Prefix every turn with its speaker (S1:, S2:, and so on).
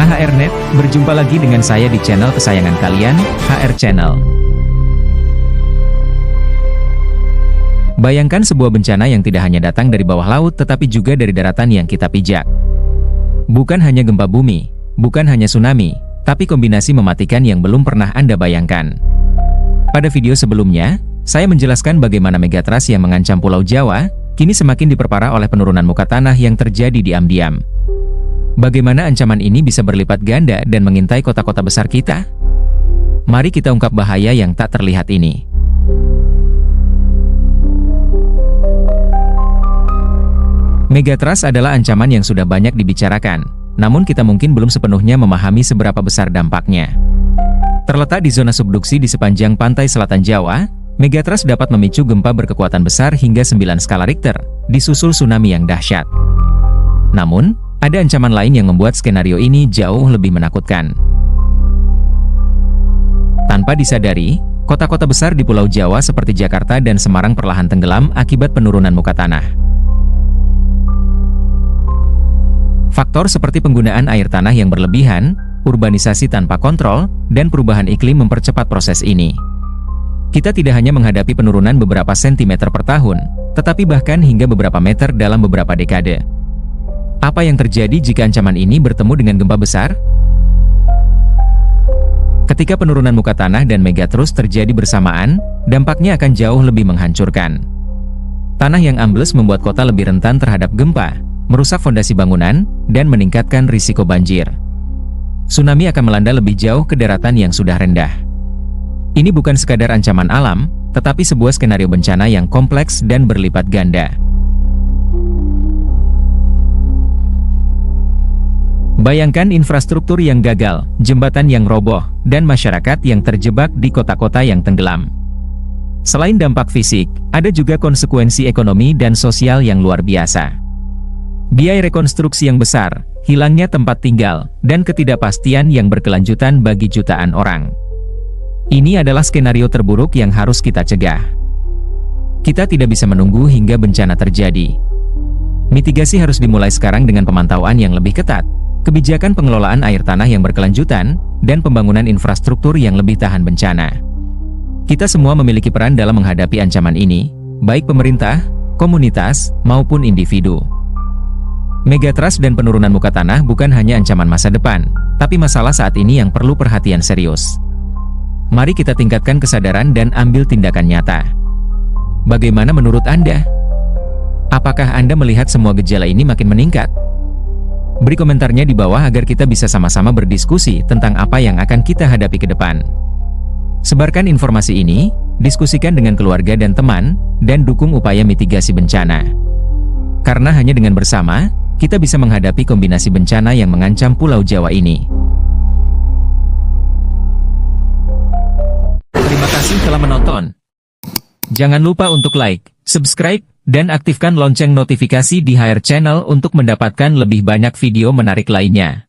S1: HHRnet, berjumpa lagi dengan saya di channel kesayangan kalian, HR Channel. Bayangkan sebuah bencana yang tidak hanya datang dari bawah laut tetapi juga dari daratan yang kita pijak. Bukan hanya gempa bumi, bukan hanya tsunami, tapi kombinasi mematikan yang belum pernah Anda bayangkan. Pada video sebelumnya, saya menjelaskan bagaimana megatrust yang mengancam Pulau Jawa, kini semakin diperparah oleh penurunan muka tanah yang terjadi diam-diam. Bagaimana ancaman ini bisa berlipat ganda dan mengintai kota-kota besar kita? Mari kita ungkap bahaya yang tak terlihat ini. Megatrust adalah ancaman yang sudah banyak dibicarakan, namun kita mungkin belum sepenuhnya memahami seberapa besar dampaknya. Terletak di zona subduksi di sepanjang pantai selatan Jawa, megatrust dapat memicu gempa berkekuatan besar hingga 9 skala Richter, disusul tsunami yang dahsyat. Namun, ada ancaman lain yang membuat skenario ini jauh lebih menakutkan. Tanpa disadari, kota-kota besar di Pulau Jawa seperti Jakarta dan Semarang perlahan tenggelam akibat penurunan muka tanah. Faktor seperti penggunaan air tanah yang berlebihan, urbanisasi tanpa kontrol, dan perubahan iklim mempercepat proses ini. Kita tidak hanya menghadapi penurunan beberapa sentimeter per tahun, tetapi bahkan hingga beberapa meter dalam beberapa dekade. Apa yang terjadi jika ancaman ini bertemu dengan gempa besar? Ketika penurunan muka tanah dan megatrust terjadi bersamaan, dampaknya akan jauh lebih menghancurkan. Tanah yang ambles membuat kota lebih rentan terhadap gempa, merusak fondasi bangunan, dan meningkatkan risiko banjir. Tsunami akan melanda lebih jauh ke daratan yang sudah rendah. Ini bukan sekadar ancaman alam, tetapi sebuah skenario bencana yang kompleks dan berlipat ganda. Bayangkan infrastruktur yang gagal, jembatan yang roboh, dan masyarakat yang terjebak di kota-kota yang tenggelam. Selain dampak fisik, ada juga konsekuensi ekonomi dan sosial yang luar biasa. Biaya rekonstruksi yang besar, hilangnya tempat tinggal, dan ketidakpastian yang berkelanjutan bagi jutaan orang. Ini adalah skenario terburuk yang harus kita cegah. Kita tidak bisa menunggu hingga bencana terjadi. Mitigasi harus dimulai sekarang dengan pemantauan yang lebih ketat, kebijakan pengelolaan air tanah yang berkelanjutan, dan pembangunan infrastruktur yang lebih tahan bencana. Kita semua memiliki peran dalam menghadapi ancaman ini, baik pemerintah, komunitas, maupun individu. Megatrust dan penurunan muka tanah bukan hanya ancaman masa depan, tapi masalah saat ini yang perlu perhatian serius. Mari kita tingkatkan kesadaran dan ambil tindakan nyata. Bagaimana menurut Anda? Apakah Anda melihat semua gejala ini makin meningkat? Beri komentarnya di bawah agar kita bisa sama-sama berdiskusi tentang apa yang akan kita hadapi ke depan. Sebarkan informasi ini, diskusikan dengan keluarga dan teman, dan dukung upaya mitigasi bencana. Karena hanya dengan bersama, kita bisa menghadapi kombinasi bencana yang mengancam Pulau Jawa ini. Terima kasih telah menonton. Jangan lupa untuk like, subscribe, dan aktifkan lonceng notifikasi di HR Channel untuk mendapatkan lebih banyak video menarik lainnya.